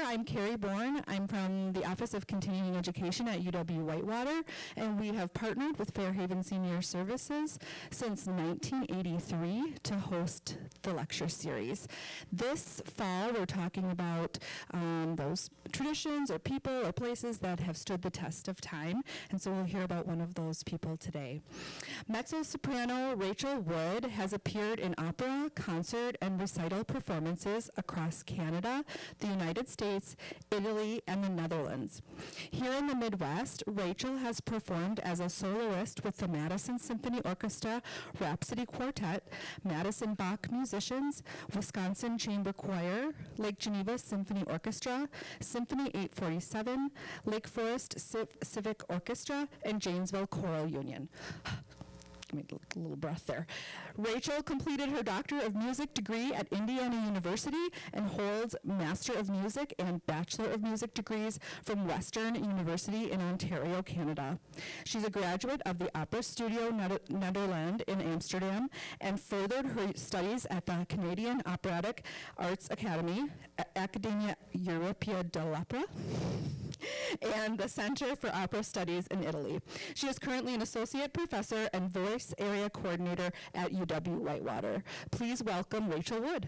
I'm Kari Borne. I'm from the Office of Continuing Education at UW-Whitewater, and we have partnered with Fairhaven Senior Services since 1983 to host the lecture series. This fall, we're talking about those traditions or people or places that have stood the test of time, and so we'll hear about one of those people today. Mezzo-soprano Rachel Wood has appeared in opera, concert, and recital performances across Canada, the United States, Italy, and the Netherlands. Here in the Midwest, Rachel has performed as a soloist with the Madison Symphony Orchestra, Rhapsody Quartet, Madison Bach Musicians, Wisconsin Chamber Choir, Lake Geneva Symphony Orchestra, Symphony 847, Lake Forest Civic Orchestra, and Janesville Choral Union. Give me a little breath there. Rachel completed her Doctor of Music degree at Indiana University and holds Master of Music and Bachelor of Music degrees from Western University in Ontario, Canada. She's a graduate of the Opera Studio Nederland in Amsterdam and furthered her studies at the Canadian Operatic Arts Academy, Accademia Europea dell'Opera, and the Center for Opera Studies in Italy. She is currently an associate professor and voice area coordinator at UW-Whitewater. Please welcome Rachel Wood.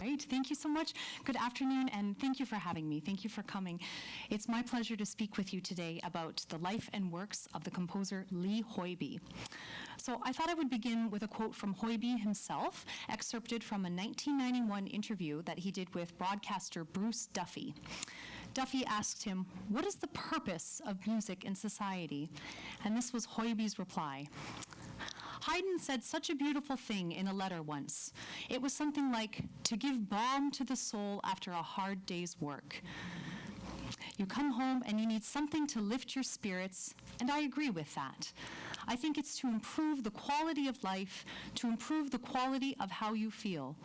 Right. Thank you so much. Good afternoon, and thank you for having me. Thank you for coming. It's my pleasure to speak with you today about the life and works of the composer Lee Hoiby. So I thought I would begin with a quote from Hoiby himself, excerpted from a 1991 interview that he did with broadcaster Bruce Duffy. Duffy asked him, "What is the purpose of music in society?" And this was Hoiby's reply. Haydn said such a beautiful thing in a letter once. It was something like, to give balm to the soul after a hard day's work. You come home and you need something to lift your spirits, and I agree with that. I think it's to improve the quality of life, to improve the quality of how you feel.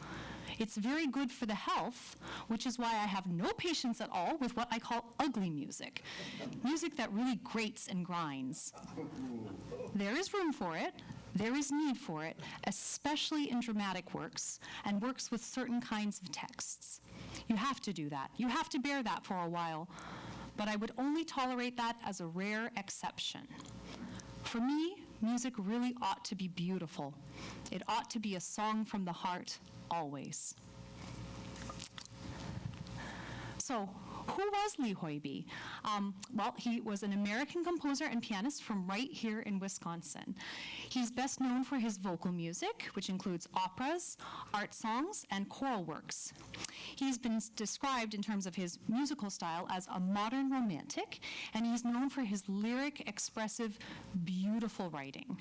It's very good for the health, which is why I have no patience at all with what I call ugly music. Music that really grates and grinds. There is room for it. There is need for it, especially in dramatic works and works with certain kinds of texts. You have to do that. You have to bear that for a while. But I would only tolerate that as a rare exception. For me, music really ought to be beautiful. It ought to be a song from the heart, always. So, who was Lee Hoiby? Well, he was an American composer and pianist from right here in Wisconsin. He's best known for his vocal music, which includes operas, art songs, and choral works. He's been described in terms of his musical style as a modern romantic, and he's known for his lyric, expressive, beautiful writing.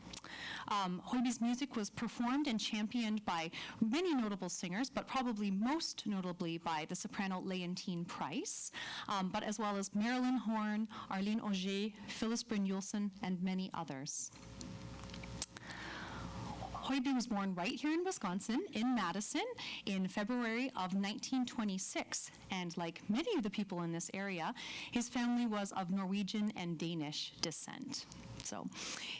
Hoiby's music was performed and championed by many notable singers, but probably most notably by the soprano Leontine Price, but as well as Marilyn Horne, Arlene Auger, Phyllis Brynjolfsson, and many others. Hoiby was born right here in Wisconsin, in Madison, in February of 1926. And like many of the people in this area, his family was of Norwegian and Danish descent. So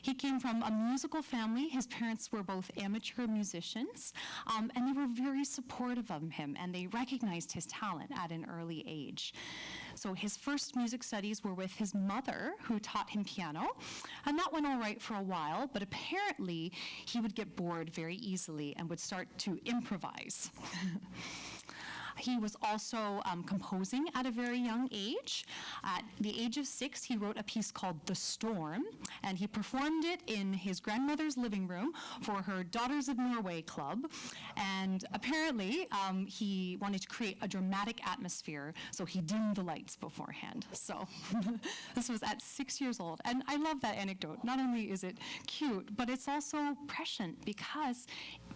he came from a musical family. His parents were both amateur musicians, and they were very supportive of him, and they recognized his talent at an early age. So his first music studies were with his mother, who taught him piano, and that went all right for a while, but apparently he would get bored very easily and would start to improvise. He was also composing at a very young age. At the age of 6, he wrote a piece called The Storm, and he performed it in his grandmother's living room for her Daughters of Norway club. And apparently, he wanted to create a dramatic atmosphere, so he dimmed the lights beforehand. So this was at 6 years old. And I love that anecdote. Not only is it cute, but it's also prescient, because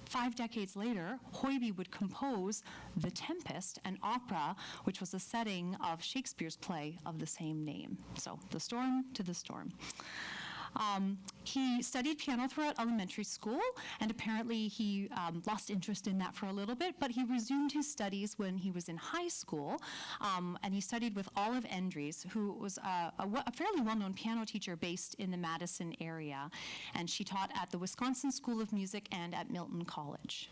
5 decades later, Hoiby would compose The Tempest, an opera, which was a setting of Shakespeare's play of the same name. So, The Storm to the Storm. He studied piano throughout elementary school, and apparently he lost interest in that for a little bit, but he resumed his studies when he was in high school, and he studied with Olive Endries, who was a fairly well-known piano teacher based in the Madison area, and she taught at the Wisconsin School of Music and at Milton College.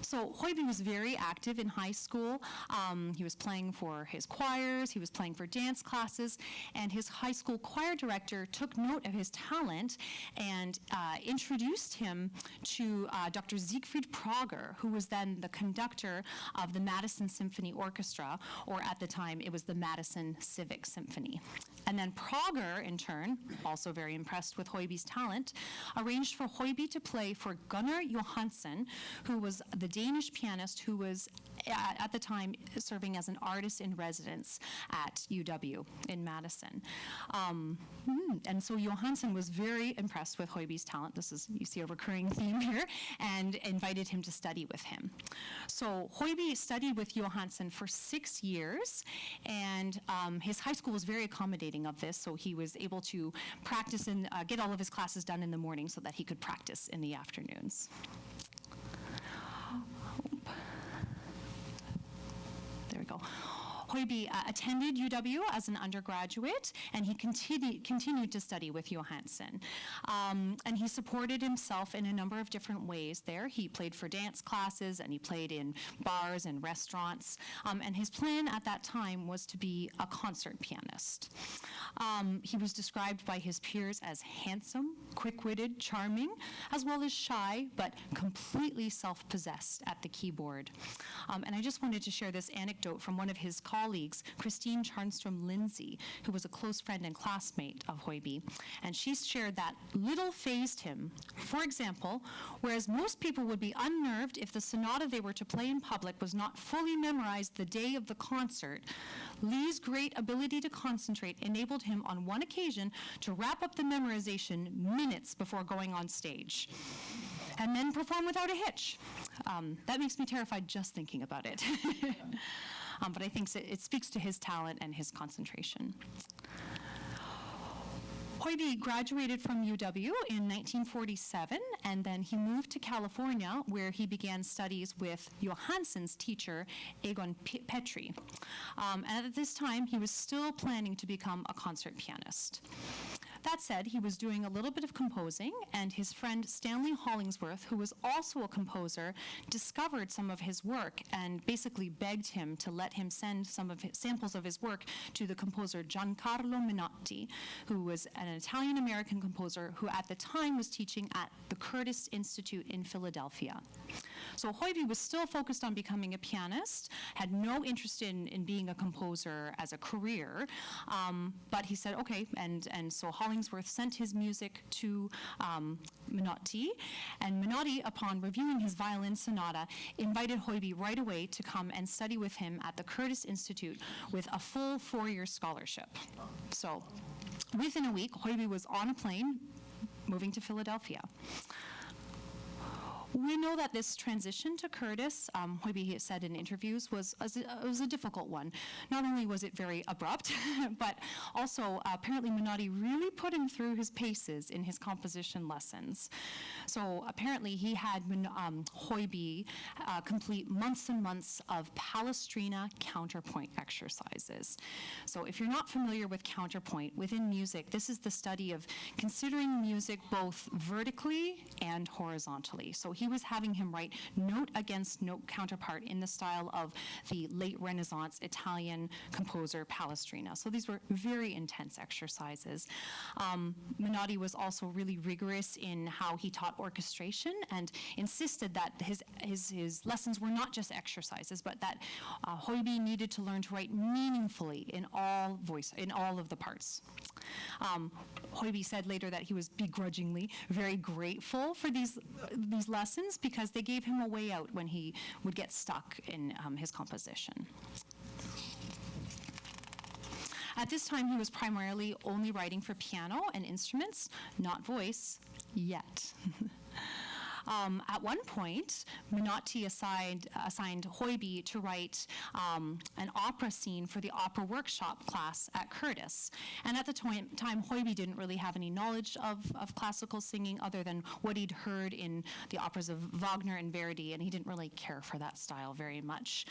So Hoiby was very active in high school. He was playing for his choirs, he was playing for dance classes, and his high school choir director took note of his talent and introduced him to Dr. Siegfried Prager, who was then the conductor of the Madison Symphony Orchestra, or at the time it was the Madison Civic Symphony. And then Prager, in turn, also very impressed with Hoiby's talent, arranged for Hoiby to play for Gunnar Johansson, who was the Danish pianist who was at the time serving as an artist in residence at UW in Madison. And so Johansson was very impressed with Hoiby's talent. This is, you see a recurring theme here, and invited him to study with him. So Hoiby studied with Johansson for 6 years, and his high school was very accommodating of this, so he was able to practice and get all of his classes done in the morning so that he could practice in the afternoons. There we go. Hoiby attended UW as an undergraduate, and he continued to study with Johansson. And he supported himself in a number of different ways there. He played for dance classes, and he played in bars and restaurants. And his plan at that time was to be a concert pianist. He was described by his peers as handsome, quick-witted, charming, as well as shy, but completely self-possessed at the keyboard. And I just wanted to share this anecdote from one of his colleagues, Christine Charnstrom Lindsay, who was a close friend and classmate of Hoiby. And she shared that little fazed him. For example, whereas most people would be unnerved if the sonata they were to play in public was not fully memorized the day of the concert, Lee's great ability to concentrate enabled him on one occasion to wrap up the memorization minutes before going on stage, and then perform without a hitch. That makes me terrified just thinking about it. But I think it speaks to his talent and his concentration. Hoiby graduated from UW in 1947, and then he moved to California, where he began studies with Johansson's teacher, Egon Petri. And at this time, he was still planning to become a concert pianist. That said, he was doing a little bit of composing, and his friend Stanley Hollingsworth, who was also a composer, discovered some of his work and basically begged him to let him send some of his samples of his work to the composer Giancarlo Menotti, who was an Italian-American composer who at the time was teaching at the Curtis Institute in Philadelphia. So Hoiby was still focused on becoming a pianist, had no interest in being a composer as a career, but he said, okay, and so Hollingsworth sent his music to Menotti, and Menotti, upon reviewing his violin sonata, invited Hoiby right away to come and study with him at the Curtis Institute with a full 4-year scholarship. So within a week, Hoiby was on a plane moving to Philadelphia. We know that this transition to Curtis, Hoiby said in interviews, was a difficult one. Not only was it very abrupt, but also apparently Menotti really put him through his paces in his composition lessons. So apparently he had Hoiby complete months and months of Palestrina counterpoint exercises. So if you're not familiar with counterpoint, within music, this is the study of considering music both vertically and horizontally. So he was having him write note against note counterpart in the style of the late Renaissance Italian composer Palestrina. So these were very intense exercises. Menotti was also really rigorous in how he taught orchestration and insisted that his lessons were not just exercises, but that Hoiby needed to learn to write meaningfully in all of the parts. Hoiby said later that he was begrudgingly very grateful for these lessons because they gave him a way out when he would get stuck in his composition. At this time, he was primarily only writing for piano and instruments, not voice, yet. At one point, Menotti assigned Hoiby to write an opera scene for the opera workshop class at Curtis. And at the time, Hoiby didn't really have any knowledge of classical singing other than what he'd heard in the operas of Wagner and Verdi, and he didn't really care for that style very much.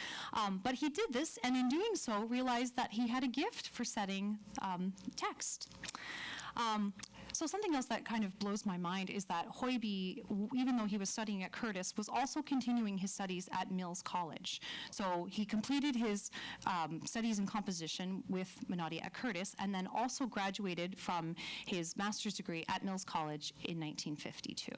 But he did this, and in doing so, realized that he had a gift for setting text. So something else that kind of blows my mind is that Hoiby, even though he was studying at Curtis, was also continuing his studies at Mills College. So he completed his studies in composition with Menotti at Curtis, and then also graduated from his master's degree at Mills College in 1952.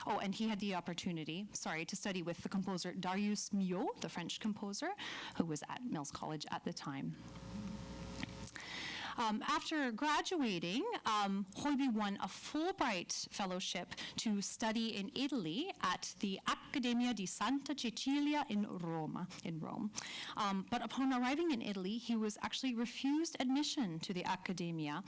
Oh, and he had the opportunity, to study with the composer Darius Milhaud, the French composer, who was at Mills College at the time. After graduating, Hoiby won a Fulbright fellowship to study in Italy at the Accademia di Santa Cecilia in Rome. But upon arriving in Italy, he was actually refused admission to the Accademia.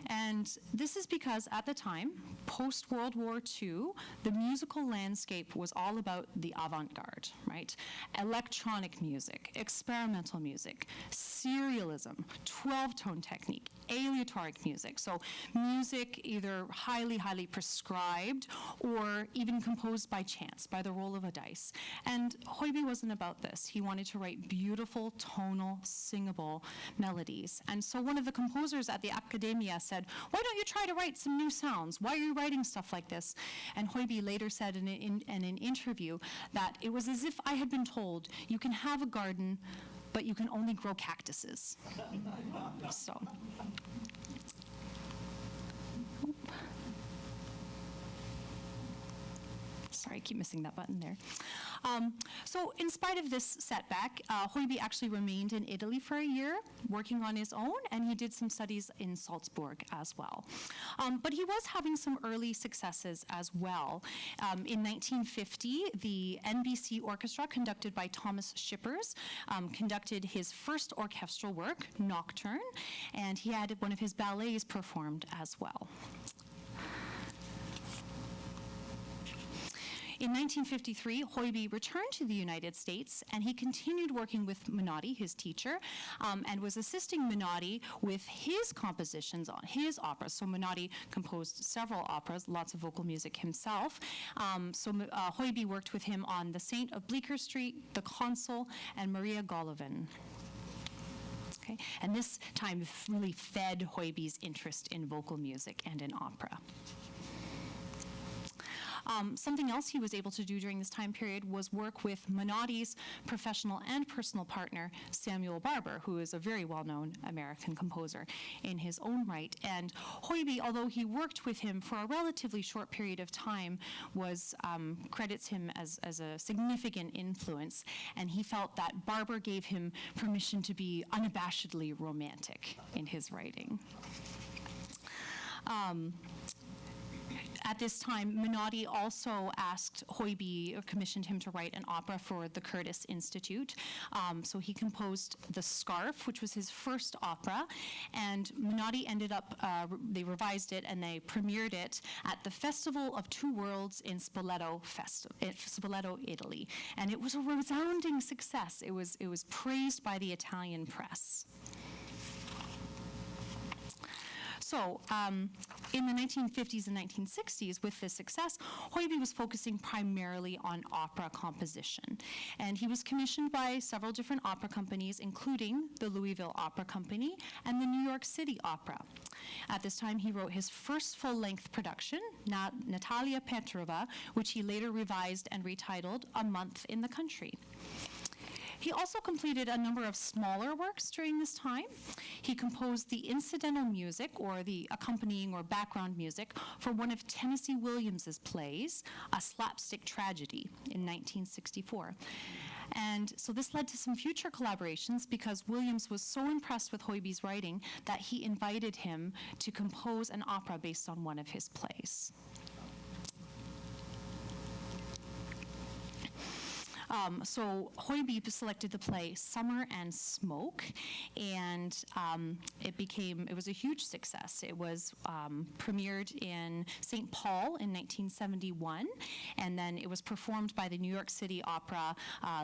And this is because at the time, post-World War II, the musical landscape was all about the avant-garde, right? Electronic music, experimental music, serialism, 12-tone technique, aleatoric music. So music either highly prescribed or even composed by chance, by the roll of a dice. And Hoiby wasn't about this. He wanted to write beautiful, tonal, singable melodies. And so one of the composers at the Accademia said, "Why don't you try to write some new sounds? Why are you writing stuff like this?" And Hoiby later said in an interview that it was as if I had been told, you can have a garden, but you can only grow cactuses. So. Sorry, I keep missing that button there. So in spite of this setback, Hoiby actually remained in Italy for a year, working on his own, and he did some studies in Salzburg as well. But he was having some early successes as well. In 1950, the NBC Orchestra, conducted by Thomas Shippers, conducted his first orchestral work, Nocturne, and he had one of his ballets performed as well. In 1953, Hoiby returned to the United States, and he continued working with Menotti, his teacher, and was assisting Menotti with his compositions on his operas. So Menotti composed several operas, lots of vocal music himself. Hoiby worked with him on The Saint of Bleecker Street, The Consul, and Maria Golovin. Okay. And this time really fed Hoiby's interest in vocal music and in opera. Something else he was able to do during this time period was work with Menotti's professional and personal partner, Samuel Barber, who is a very well-known American composer in his own right. And Hoiby, although he worked with him for a relatively short period of time, credits him as a significant influence, and he felt that Barber gave him permission to be unabashedly romantic in his writing. At this time, Menotti also asked Hoiby, or commissioned him to write an opera for the Curtis Institute. So he composed The Scarf, which was his first opera, and Menotti ended up, they revised it and they premiered it at the Festival of Two Worlds in Spoleto, Italy. And it was a resounding success. It was praised by the Italian press. So in the 1950s and 1960s, with this success, Hoiby was focusing primarily on opera composition. And he was commissioned by several different opera companies, including the Louisville Opera Company and the New York City Opera. At this time, he wrote his first full-length production, Natalia Petrova, which he later revised and retitled A Month in the Country. He also completed a number of smaller works during this time. He composed the incidental music, or the accompanying or background music, for one of Tennessee Williams's plays, A Slapstick Tragedy, in 1964. And so this led to some future collaborations because Williams was so impressed with Hoiby's writing that he invited him to compose an opera based on one of his plays. So Hoiby selected the play Summer and Smoke, and it was a huge success. It was premiered in St. Paul in 1971, and then it was performed by the New York City Opera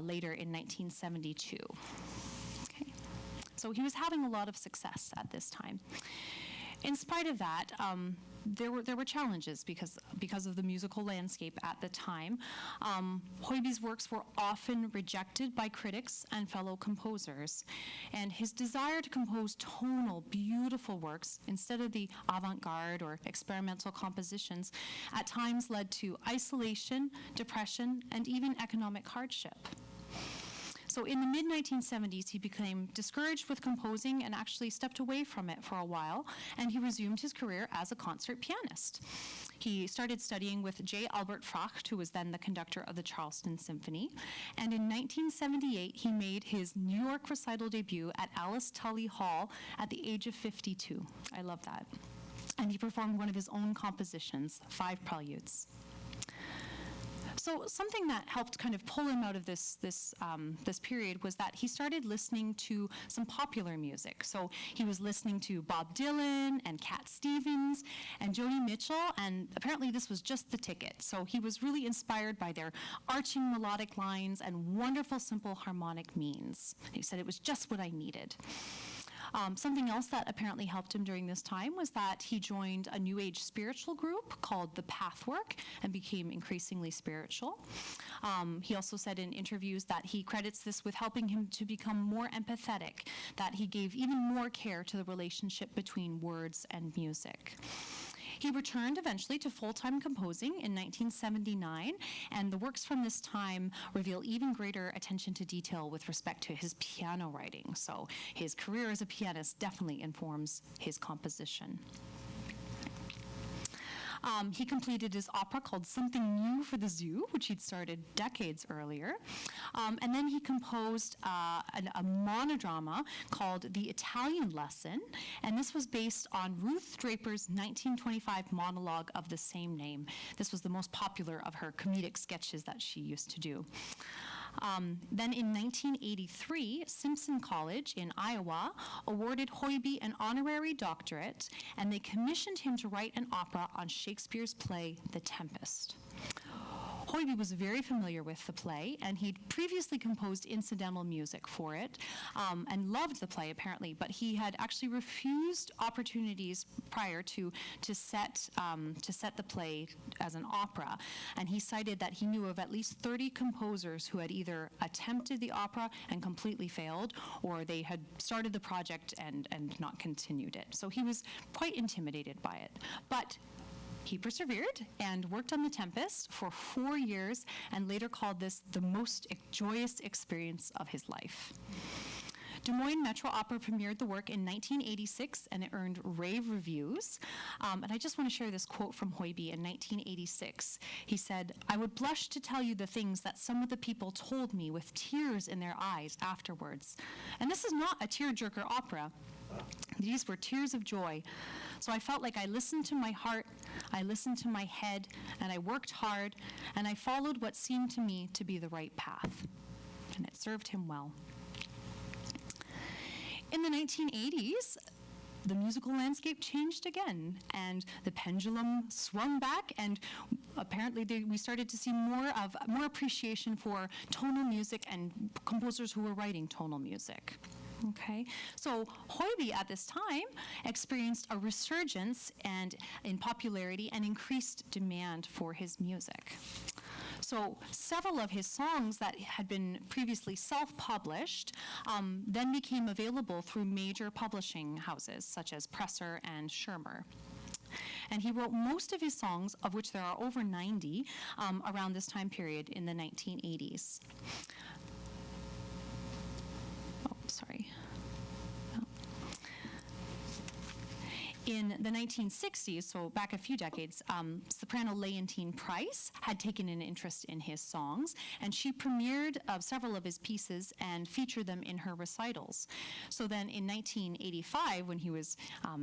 later in 1972. Okay. So he was having a lot of success at this time. In spite of that, there were challenges because of the musical landscape at the time. Hoiby's works were often rejected by critics and fellow composers, and his desire to compose tonal, beautiful works instead of the avant-garde or experimental compositions at times led to isolation, depression, and even economic hardship. So in the mid-1970s, he became discouraged with composing and actually stepped away from it for a while, and he resumed his career as a concert pianist. He started studying with J. Albert Fracht, who was then the conductor of the Charleston Symphony, and in 1978, he made his New York recital debut at Alice Tully Hall at the age of 52. I love that. And he performed one of his own compositions, 5 Preludes. So something that helped kind of pull him out of this period was that he started listening to some popular music. So he was listening to Bob Dylan and Cat Stevens and Joni Mitchell, and apparently this was just the ticket. So he was really inspired by their arching melodic lines and wonderful simple harmonic means. He said it was just what I needed. Something else that apparently helped him during this time was that he joined a New Age spiritual group called the Pathwork and became increasingly spiritual. He also said in interviews that he credits this with helping him to become more empathetic, that he gave even more care to the relationship between words and music. He returned eventually to full-time composing in 1979, and the works from this time reveal even greater attention to detail with respect to his piano writing. So his career as a pianist definitely informs his composition. He completed his opera called Something New for the Zoo, which he'd started decades earlier. And then he composed a monodrama called The Italian Lesson, and this was based on Ruth Draper's 1925 monologue of the same name. This was the most popular of her comedic sketches that she used to do. Then in 1983, Simpson College in Iowa awarded Hoiby an honorary doctorate, and they commissioned him to write an opera on Shakespeare's play, The Tempest. Hoiby was very familiar with the play, and he'd previously composed incidental music for it, and loved the play apparently, but he had actually refused opportunities prior to set the play as an opera, and he cited that he knew of at least 30 composers who had either attempted the opera and completely failed, or they had started the project and not continued it. So he was quite intimidated by it. But he persevered and worked on The Tempest for 4 years and later called this the most joyous experience of his life. Des Moines Metro Opera premiered the work in 1986, and it earned rave reviews. And I just want to share this quote from Hoiby in 1986. He said, "I would blush to tell you the things that some of the people told me with tears in their eyes afterwards. And this is not a tearjerker opera. These were tears of joy. So I felt like I listened to my heart, I listened to my head, and I worked hard, and I followed what seemed to me to be the right path." And it served him well. In the 1980s, the musical landscape changed again, and the pendulum swung back, and apparently we started to see more appreciation for tonal music and composers who were writing tonal music. Okay, so Hoiby at this time experienced a resurgence in popularity and increased demand for his music. So several of his songs that had been previously self-published then became available through major publishing houses such as Presser and Schirmer. And he wrote most of his songs, of which there are over 90, around this time period in the 1980s. Sorry. In the 1960s, so back a few decades, soprano Leontine Price had taken an interest in his songs, and she premiered several of his pieces and featured them in her recitals. So then in 1985, when he was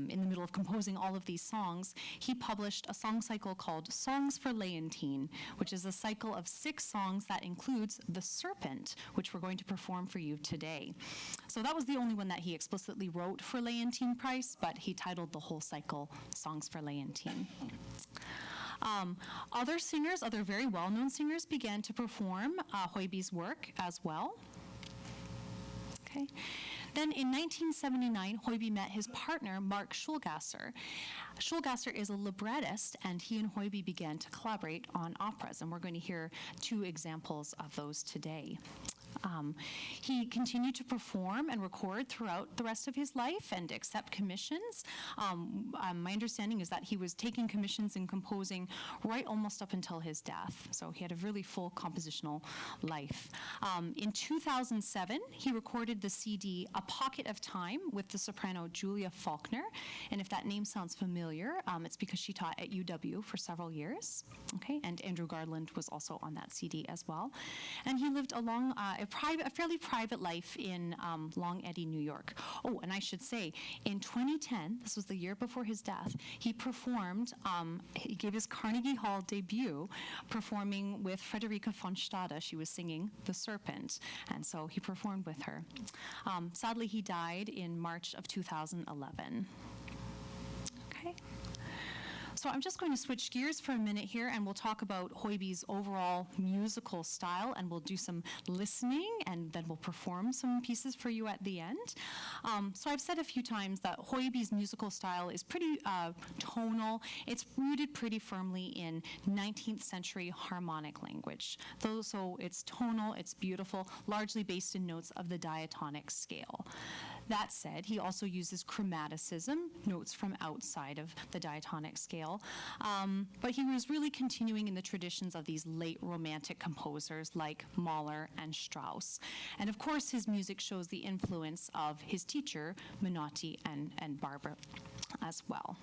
in the middle of composing all of these songs, he published a song cycle called Songs for Leontine, which is a cycle of 6 songs that includes The Serpent, which we're going to perform for you today. So that was the only one that he explicitly wrote for Leontine Price, but he titled the whole cycle Songs for Leontine. Other very well-known singers began to perform Hoiby's work as well. Okay. Then in 1979, Hoiby met his partner, Mark Schulgasser. Schulgasser is a librettist, and he and Hoiby began to collaborate on operas, and we're going to hear two examples of those today. He continued to perform and record throughout the rest of his life and accept commissions. My understanding is that he was taking commissions and composing right almost up until his death. So he had a really full compositional life. In 2007, he recorded the CD A Pocket of Time with the soprano Julia Faulkner. And if that name sounds familiar, it's because she taught at UW for several years. Okay, and Andrew Garland was also on that CD as well. And he lived a fairly private life in Long Eddy, New York. Oh, and I should say, in 2010, this was the year before his death, he performed, he gave his Carnegie Hall debut performing with Frederica von Stade. She was singing The Serpent, and so he performed with her. Sadly, he died in March of 2011. Okay. So I'm just going to switch gears for a minute here, and we'll talk about Hoiby's overall musical style, and we'll do some listening, and then we'll perform some pieces for you at the end. So I've said a few times that Hoiby's musical style is pretty tonal. It's rooted pretty firmly in 19th century harmonic language. So it's tonal, it's beautiful, largely based in notes of the diatonic scale. That said, he also uses chromaticism, notes from outside of the diatonic scale, but he was really continuing in the traditions of these late Romantic composers like Mahler and Strauss. And of course, his music shows the influence of his teacher, Menotti and Barber as well.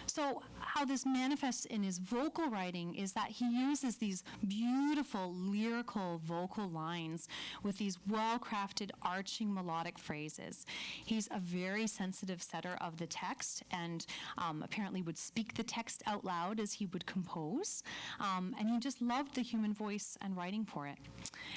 So how this manifests in his vocal writing is that he uses these beautiful lyrical vocal lines with these well-crafted arching melodic phrases. He's a very sensitive setter of the text, and apparently would speak the text out loud as he would compose, and he just loved the human voice and writing for it.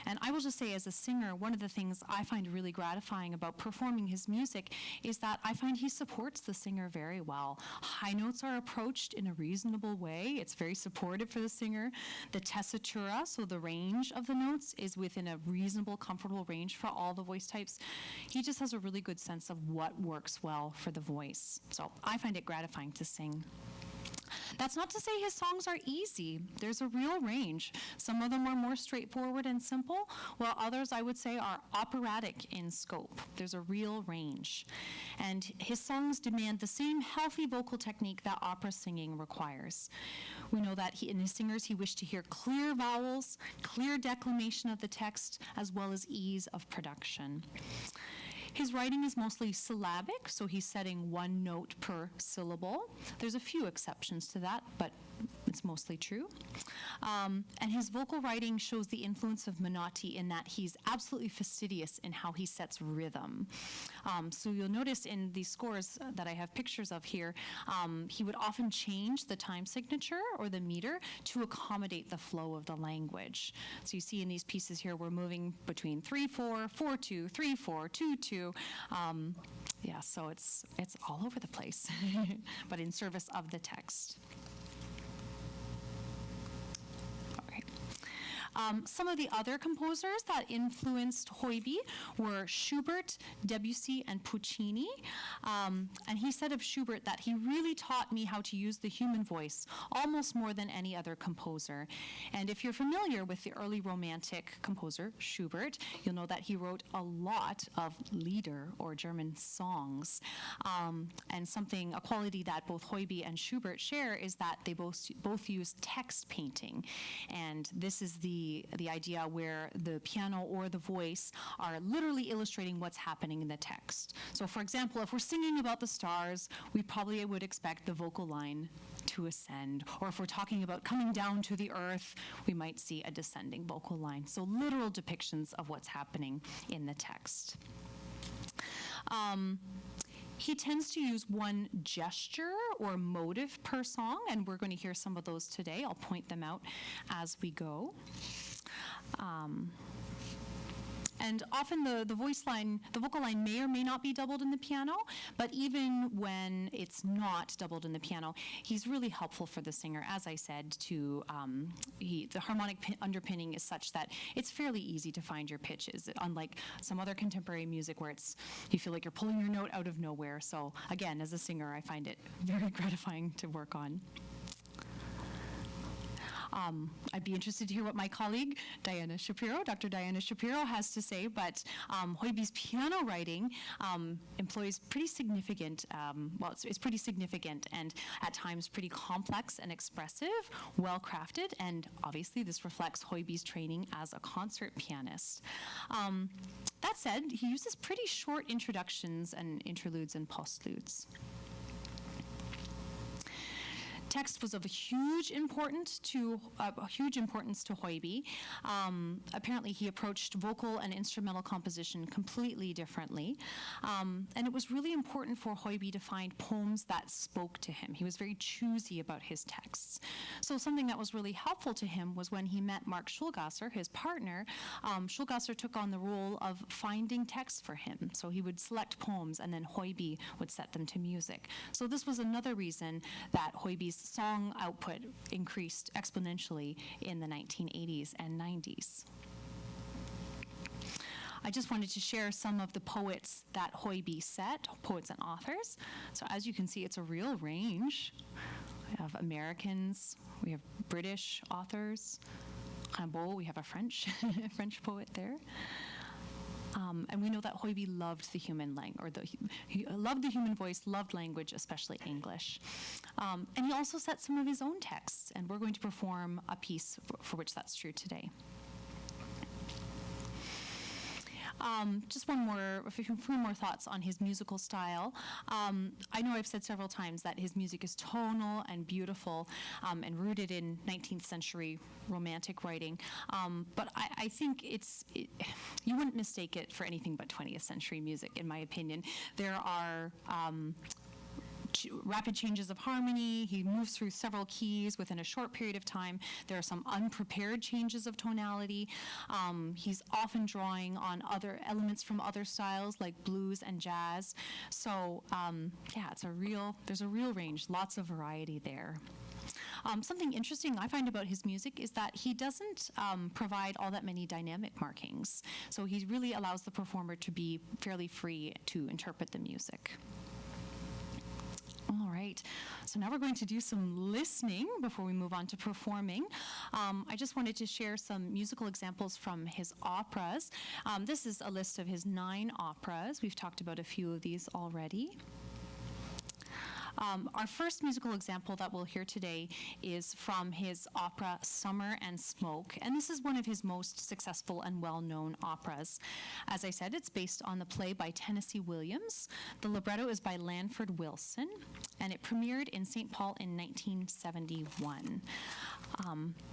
And I will just say, as a singer, one of the things I find really gratifying about performing his music is that I find he supports the singer very well. High notes are approached in a reasonable way. It's very supportive for the singer. The tessitura, so the range of the notes, is within a reasonable, comfortable range for all the voice types. He just has a really good sense of what works well for the voice. So I find it gratifying to sing. That's not to say his songs are easy. There's a real range. Some of them are more straightforward and simple, while others, I would say, are operatic in scope. There's a real range. And his songs demand the same healthy vocal technique that opera singing requires. We know that in his singers, he wished to hear clear vowels, clear declamation of the text, as well as ease of production. His writing is mostly syllabic, so he's setting one note per syllable. There's a few exceptions to that, but it's mostly true. And his vocal writing shows the influence of Menotti in that he's absolutely fastidious in how he sets rhythm. So you'll notice in these scores that I have pictures of here, he would often change the time signature or the meter to accommodate the flow of the language. So you see in these pieces here, we're moving between 3/4, 4/2, 3/4, 2/2. Yeah, so it's all over the place, but in service of the text. Some of the other composers that influenced Hoiby were Schubert, Debussy, and Puccini. And he said of Schubert that he really taught me how to use the human voice almost more than any other composer. And if you're familiar with the early Romantic composer, Schubert, you'll know that he wrote a lot of Lieder, or German songs. And a quality that both Hoiby and Schubert share is that they both use text painting. And this is the idea where the piano or the voice are literally illustrating what's happening in the text. So for example, if we're singing about the stars, we probably would expect the vocal line to ascend. Or if we're talking about coming down to the earth, we might see a descending vocal line. So literal depictions of what's happening in the text. He tends to use one gesture or motive per song, and we're going to hear some of those today. I'll point them out as we go. And often the vocal line may or may not be doubled in the piano, but even when it's not doubled in the piano, he's really helpful for the singer, as I said, the harmonic underpinning is such that it's fairly easy to find your pitches, unlike some other contemporary music where you feel like you're pulling your note out of nowhere. So again, as a singer, I find it very gratifying to work on. I'd be interested to hear what my colleague, Dr. Diana Shapiro, has to say, but Hoiby's piano writing employs pretty significant, it's pretty significant and at times pretty complex and expressive, well-crafted, and obviously this reflects Hoiby's training as a concert pianist. That said, he uses pretty short introductions and interludes and postludes. Text was of huge importance to Hoiby. Apparently, he approached vocal and instrumental composition completely differently, and it was really important for Hoiby to find poems that spoke to him. He was very choosy about his texts. So something that was really helpful to him was when he met Mark Schulgasser, his partner. Schulgasser took on the role of finding texts for him. So he would select poems, and then Hoiby would set them to music. So this was another reason that Hoiby's song output increased exponentially in the 1980s and 90s. I just wanted to share some of the poets that Hoiby set, poets and authors. So as you can see, it's a real range. We have Americans, we have British authors. Rimbaud, we have a French poet there. And we know that Hoiby loved the human language, he loved the human voice, loved language, especially English. And he also set some of his own texts, and we're going to perform a piece for which that's true today. Just a few more thoughts on his musical style. I know I've said several times that his music is tonal and beautiful and rooted in 19th century romantic writing, but I think you wouldn't mistake it for anything but 20th century music, in my opinion. There are rapid changes of harmony. He moves through several keys within a short period of time. There are some unprepared changes of tonality. He's often drawing on other elements from other styles like blues and jazz. So there's a real range, lots of variety there. Something interesting I find about his music is that he doesn't provide all that many dynamic markings. So he really allows the performer to be fairly free to interpret the music. All right, so now we're going to do some listening before we move on to performing. I just wanted to share some musical examples from his operas. This is a list of his 9 operas. We've talked about a few of these already. Our first musical example that we'll hear today is from his opera Summer and Smoke, and this is one of his most successful and well-known operas. As I said, it's based on the play by Tennessee Williams. The libretto is by Lanford Wilson, and it premiered in St. Paul in 1971.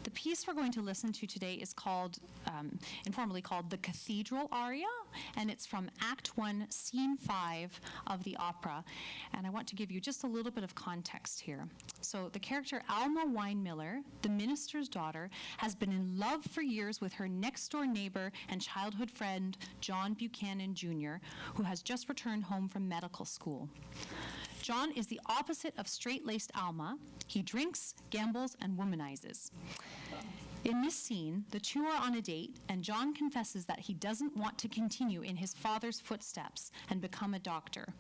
The piece we're going to listen to today is informally called the Cathedral Aria, and it's from Act 1, Scene 5 of the opera. And I want to give you just a little bit of context here. So the character Alma Weinmiller, the minister's daughter, has been in love for years with her next-door neighbor and childhood friend, John Buchanan Jr., who has just returned home from medical school. John is the opposite of straight-laced Alma. He drinks, gambles, and womanizes. In this scene, the two are on a date, and John confesses that he doesn't want to continue in his father's footsteps and become a doctor.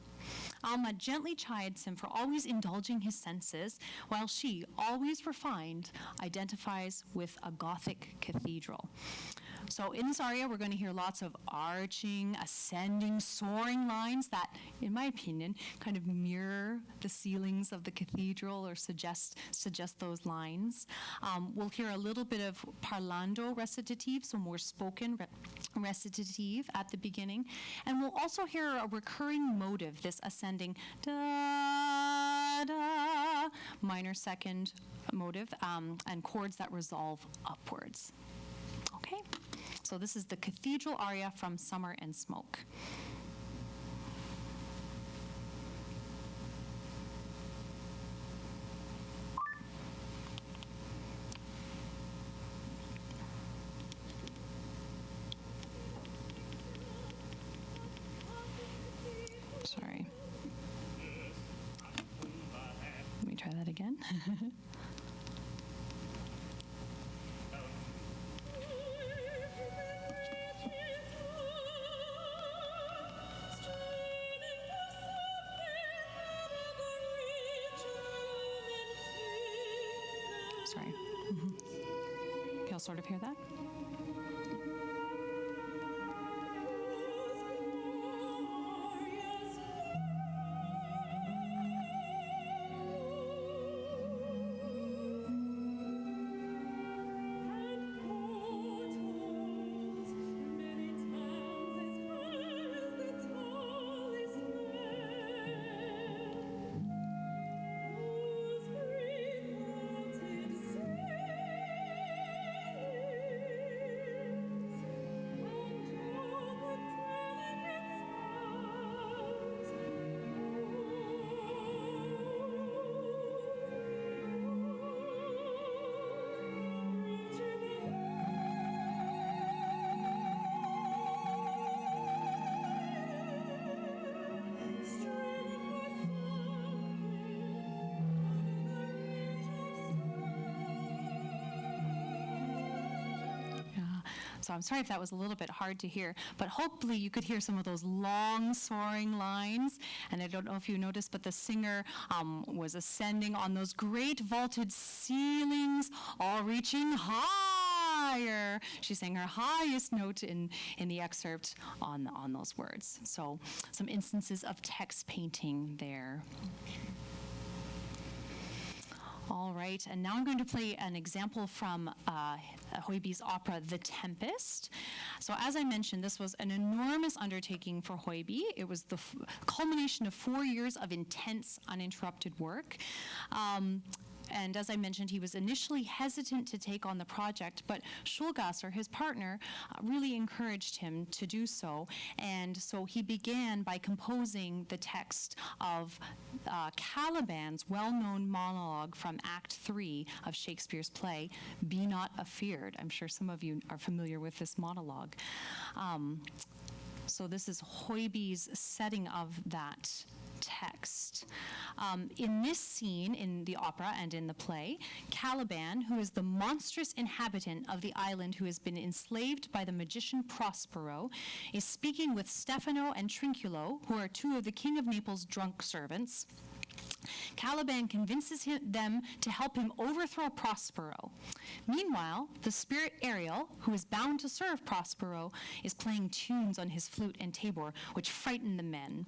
Alma gently chides him for always indulging his senses, while she, always refined, identifies with a Gothic cathedral. So in this aria, we're going to hear lots of arching, ascending, soaring lines that, in my opinion, kind of mirror the ceilings of the cathedral or suggest those lines. We'll hear a little bit of parlando recitative, so more spoken recitative at the beginning. And we'll also hear a recurring motive, this ascending da-da, minor second motive, and chords that resolve upwards. Okay? So this is the Cathedral Aria from Summer and Smoke. that again. Sorry. Can you all sort of hear that? So I'm sorry if that was a little bit hard to hear, but hopefully you could hear some of those long soaring lines. And I don't know if you noticed, but the singer was ascending on those great vaulted ceilings, all reaching higher. She sang her highest note in the excerpt on those words. So some instances of text painting there. All right, and now I'm going to play an example from Hoiby's opera, The Tempest. So as I mentioned, this was an enormous undertaking for Hoiby. It was the culmination of 4 years of intense, uninterrupted work. And as I mentioned, he was initially hesitant to take on the project, but Schulgasser, his partner, really encouraged him to do so. And so he began by composing the text of Caliban's well-known monologue from Act 3 of Shakespeare's play, Be Not Afeard. I'm sure some of you are familiar with this monologue. So this is Hoiby's setting of that text. In this scene in the opera and in the play, Caliban, who is the monstrous inhabitant of the island who has been enslaved by the magician Prospero, is speaking with Stefano and Trinculo, who are two of the King of Naples' drunk servants. Caliban convinces them to help him overthrow Prospero. Meanwhile, the spirit Ariel, who is bound to serve Prospero, is playing tunes on his flute and tabor, which frighten the men.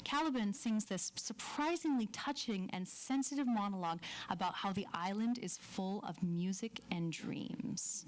Caliban sings this surprisingly touching and sensitive monologue about how the island is full of music and dreams.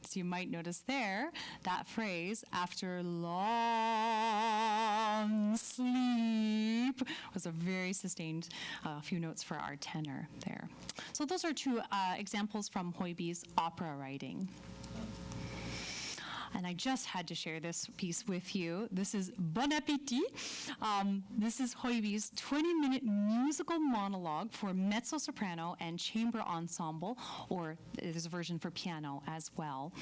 So you might notice there, that phrase, after long sleep, was a very sustained few notes for our tenor there. So those are two examples from Hoiby's opera writing. And I just had to share this piece with you. This is Bon Appetit. This is Hoiby's 20-minute musical monologue for mezzo-soprano and chamber ensemble, or there's a version for piano as well.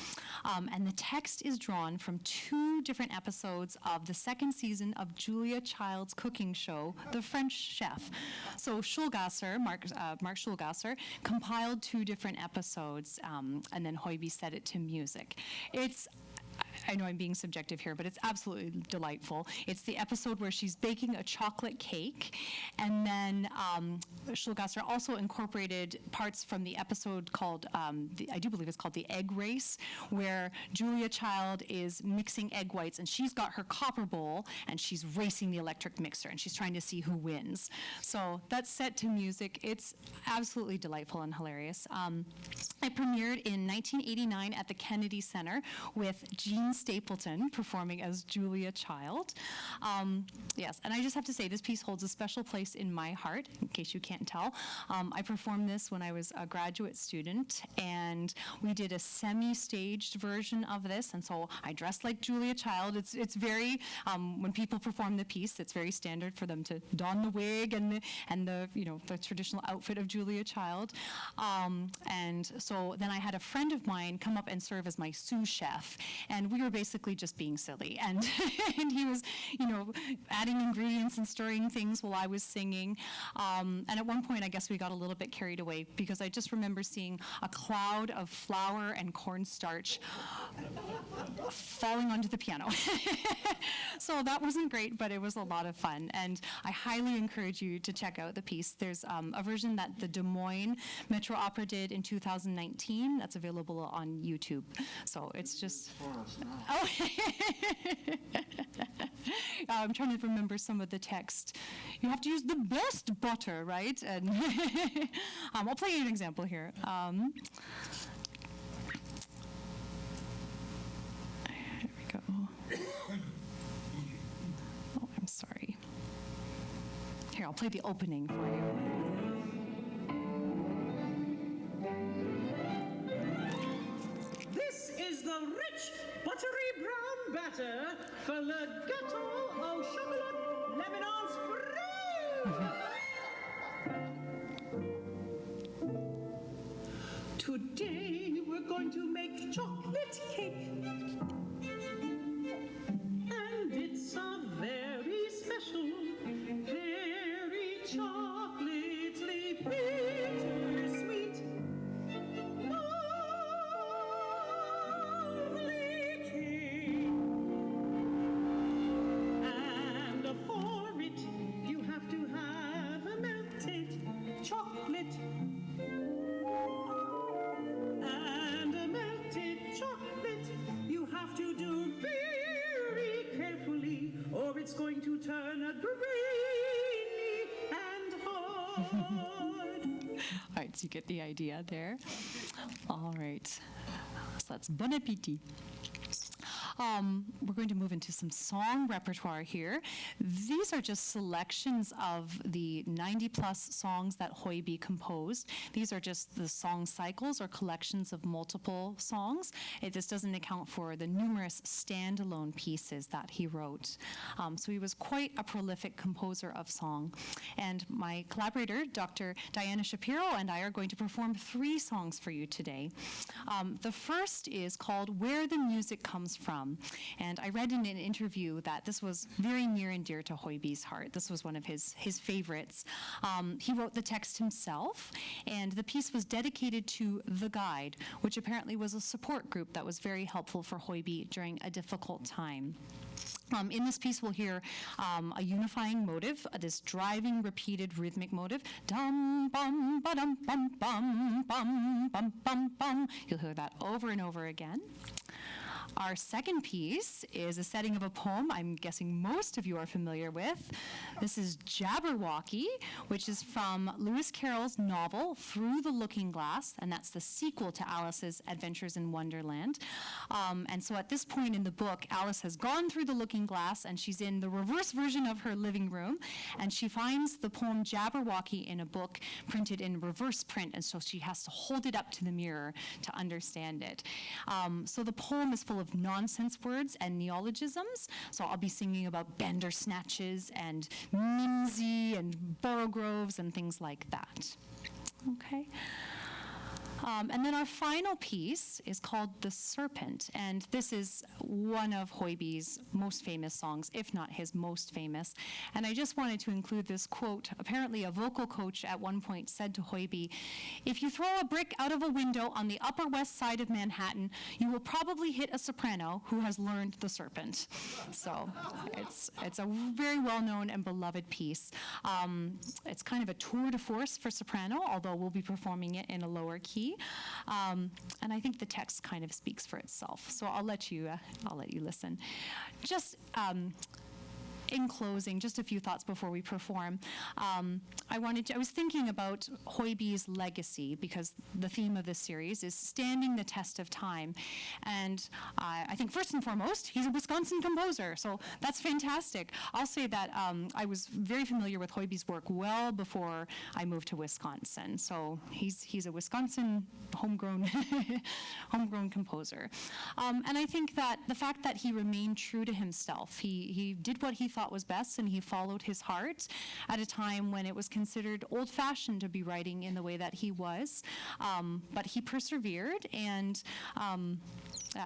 And the text is drawn from 2 different episodes of the 2nd season of Julia Child's cooking show, The French Chef. So Mark Schulgasser, compiled 2 different episodes, and then Hoiby set it to music. I know I'm being subjective here, but it's absolutely delightful. It's the episode where she's baking a chocolate cake, and then Schulgasser also incorporated parts from the episode called, I do believe it's called The Egg Race, where Julia Child is mixing egg whites, and she's got her copper bowl, and she's racing the electric mixer, and she's trying to see who wins. So that's set to music. It's absolutely delightful and hilarious. It premiered in 1989 at the Kennedy Center with Jean Stapleton performing as Julia Child. Yes, and I just have to say, this piece holds a special place in my heart, in case you can't tell. I performed this when I was a graduate student, and we did a semi-staged version of this, and so I dressed like Julia Child. It's very, when people perform the piece, it's very standard for them to don the wig and the the traditional outfit of Julia Child. And so then I had a friend of mine come up and serve as my sous chef, and we were basically just being silly, and and he was adding ingredients and stirring things while I was singing, and at one point I guess we got a little bit carried away, because I just remember seeing a cloud of flour and cornstarch falling onto the piano. So that wasn't great, but it was a lot of fun, and I highly encourage you to check out the piece. There's a version that the Des Moines Metro Opera did in 2019 that's available on YouTube. So it's just... Oh, I'm trying to remember some of the text. You have to use the best butter, right? And I'll play you an example here. Here we go. Oh, I'm sorry. Here, I'll play the opening for you. This is the rich, buttery brown batter for le gâteau au chocolat lemon spray. Today we're going to make chocolate cake. And it's a very special, very chocolately bittersweet, lovely cake. And for it, you have to have a melted chocolate. And a melted chocolate you have to do very carefully, or it's going to turn a grainy and hard. All right, so you get the idea there. All right, so that's Bon Appetit. We're going to move into some song repertoire here. These are just selections of the 90-plus songs that Hoiby composed. These are just the song cycles or collections of multiple songs. This doesn't account for the numerous standalone pieces that he wrote. So he was quite a prolific composer of song. And my collaborator, Dr. Diana Shapiro, and I are going to perform 3 songs for you today. The first is called Where the Music Comes From. And I read in an interview that this was very near and dear to Hoiby's heart. This was one of his favorites. He wrote the text himself, and the piece was dedicated to The Guide, which apparently was a support group that was very helpful for Hoiby during a difficult time. In this piece, we'll hear a unifying motive, this driving, repeated rhythmic motive. Dum bum ba dum bum bum bum bum bum bum. You'll hear that over and over again. Our second piece is a setting of a poem I'm guessing most of you are familiar with. This is Jabberwocky, which is from Lewis Carroll's novel Through the Looking Glass, and that's the sequel to Alice's Adventures in Wonderland. And so at this point in the book, Alice has gone through the looking glass, and she's in the reverse version of her living room, and she finds the poem Jabberwocky in a book printed in reverse print, and so she has to hold it up to the mirror to understand it. So the poem is full of nonsense words and neologisms. So I'll be singing about bandersnatches and mimsy and borogroves and things like that. Okay. And then our final piece is called The Serpent, and this is one of Hoiby's most famous songs, if not his most famous. And I just wanted to include this quote. Apparently, a vocal coach at one point said to Hoiby, "If you throw a brick out of a window on the Upper West Side of Manhattan, you will probably hit a soprano who has learned The Serpent." So it's a very well-known and beloved piece. It's kind of a tour de force for soprano, although we'll be performing it in a lower key. And I think the text kind of speaks for itself. So I'll let you listen. Just in closing, just a few thoughts before we perform. I was thinking about Hoiby's legacy, because the theme of this series is standing the test of time. And I think first and foremost, he's a Wisconsin composer, so that's fantastic. I'll say that I was very familiar with Hoiby's work well before I moved to Wisconsin. So he's a Wisconsin homegrown composer. And I think that the fact that he remained true to himself, he did what he thought was best, and he followed his heart at a time when it was considered old-fashioned to be writing in the way that he was. But he persevered, and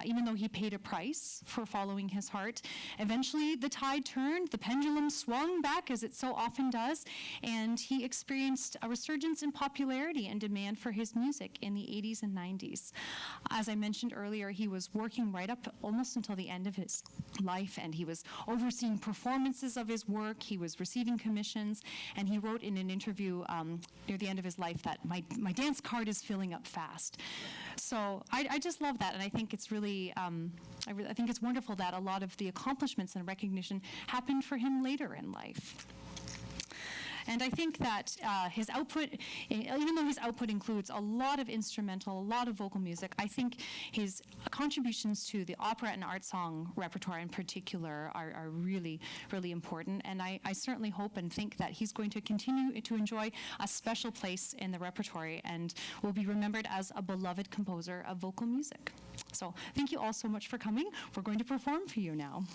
even though he paid a price for following his heart, eventually the tide turned, the pendulum swung back, as it so often does, and he experienced a resurgence in popularity and demand for his music in the 80s and 90s. As I mentioned earlier, he was working right up almost until the end of his life, and he was overseeing performances of his work, he was receiving commissions, and he wrote in an interview near the end of his life that my dance card is filling up fast. So I just love that, and I think it's really, I think it's wonderful that a lot of the accomplishments and recognition happened for him later in life. And I think that his output, even though his output includes a lot of instrumental, a lot of vocal music, I think his contributions to the opera and art song repertoire in particular are really, really important. And I certainly hope and think that he's going to continue to enjoy a special place in the repertoire and will be remembered as a beloved composer of vocal music. So thank you all so much for coming. We're going to perform for you now.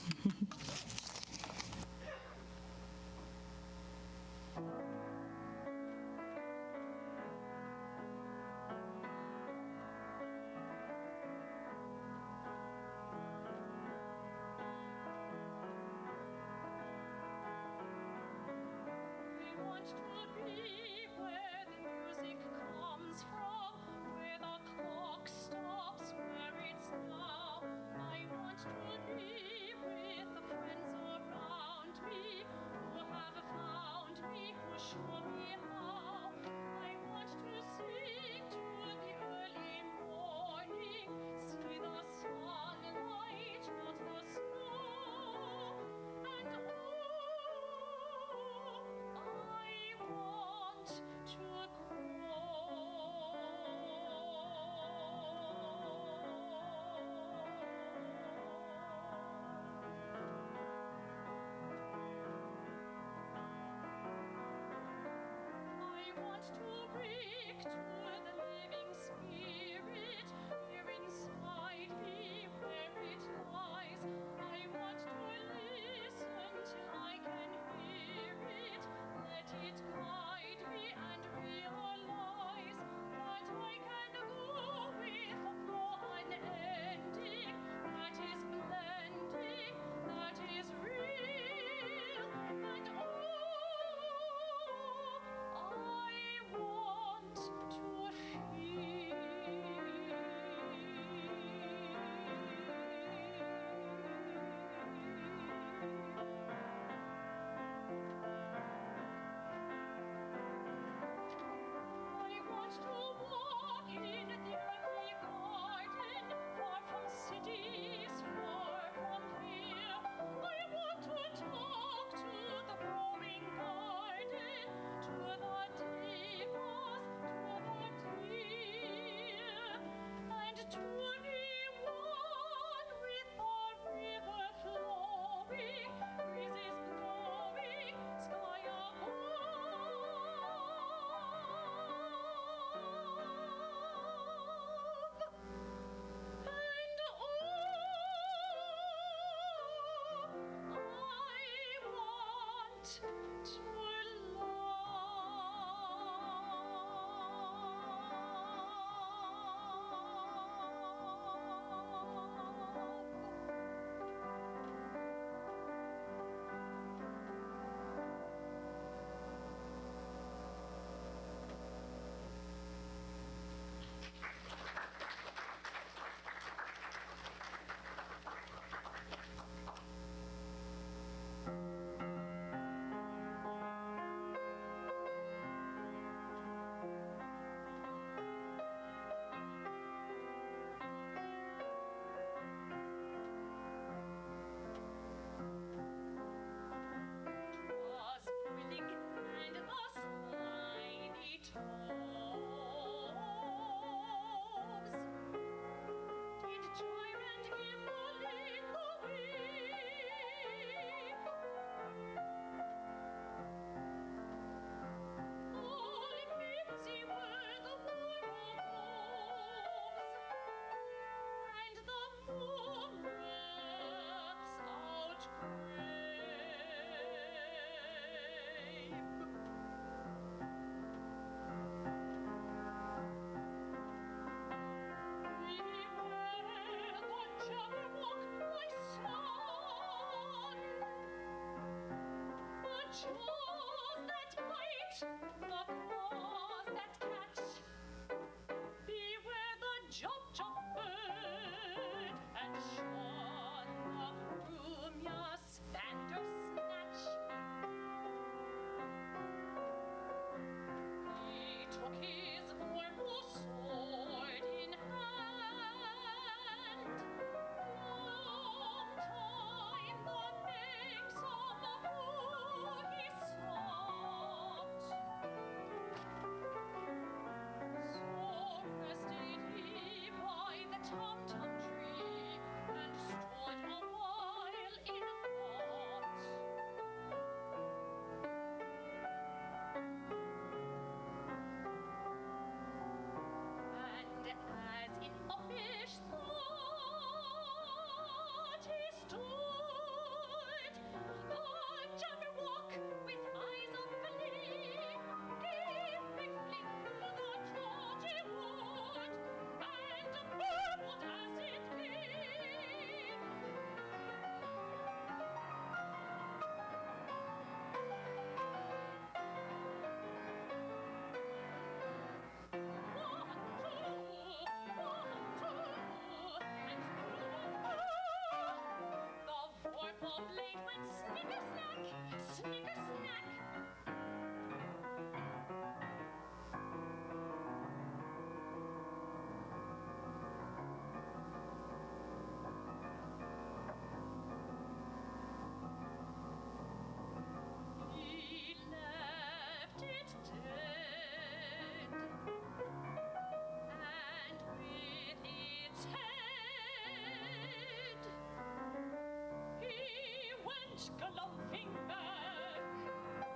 Galumphing back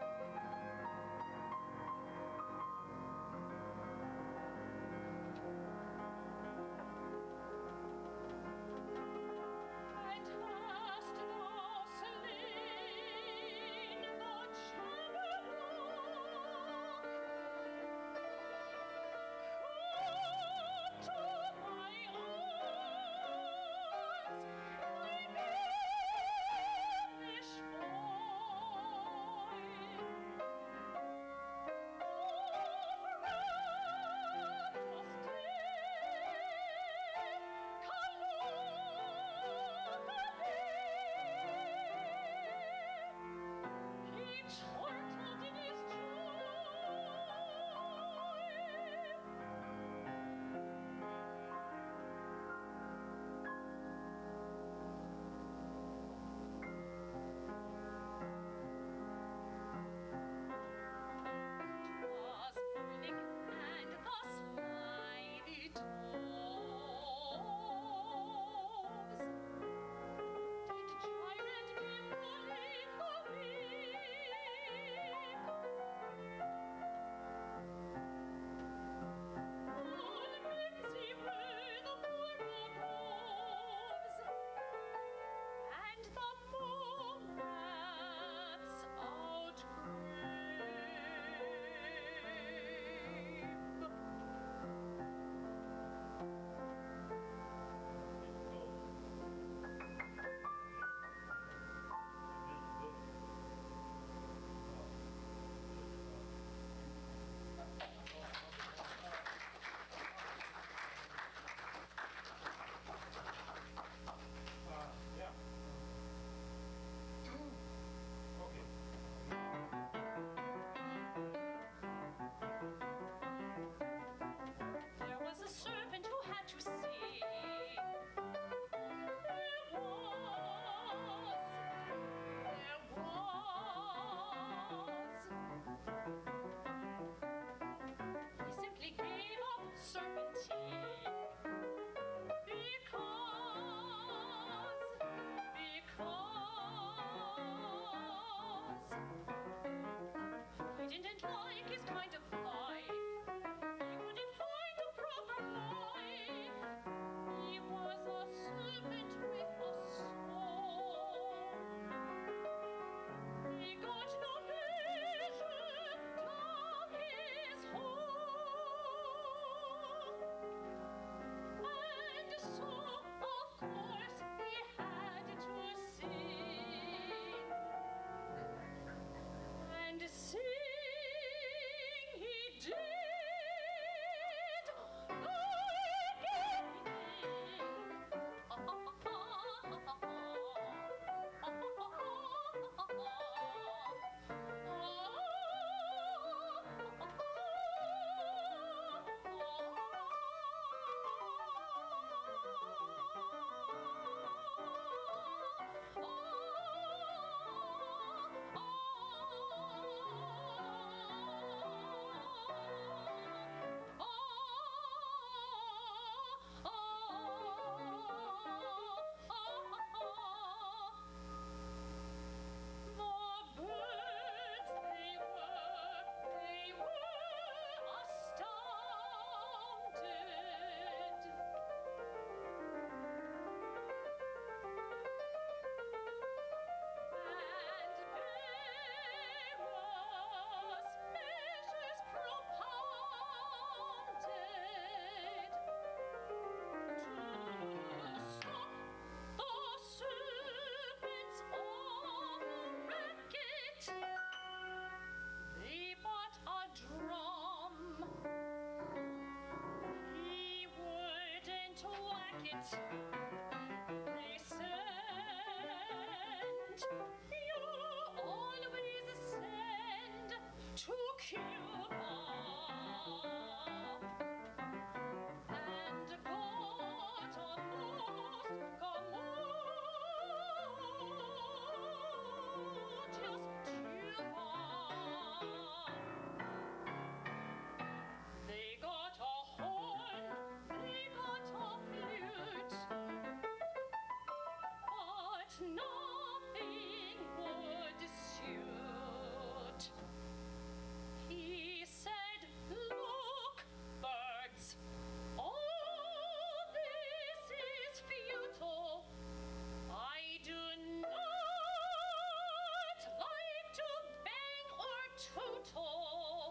didn't like his kind of life. He couldn't find a proper wife. He was a servant with a soul. He got no pleasure down his hole. And so, of course, he had to sing. And sing he did like The birds they were astounded. And there was measures propounded to stop the serpents of the racket. They bought a drum. He wouldn't whack it. They said, "You always send to Cuba and got a most commodious tuba. They got a horn, they got a flute, but nothing would suit." He said, "Look, birds, all this is futile. I do not like to bang or tootle."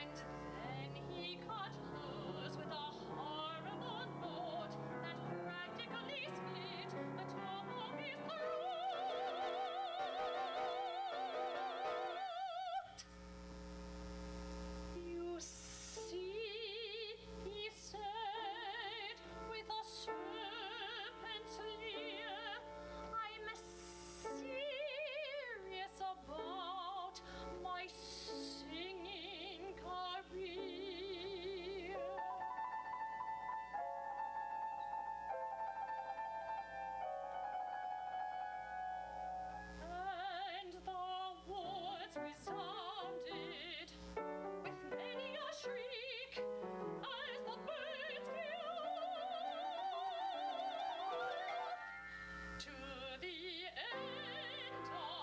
And then he cut loose with a horrible note that practically split the top of his throat. "You see," he said with a serpent's leer, "I'm serious about my singing career." And the woods resounded with many a shriek as the birds flew to the end of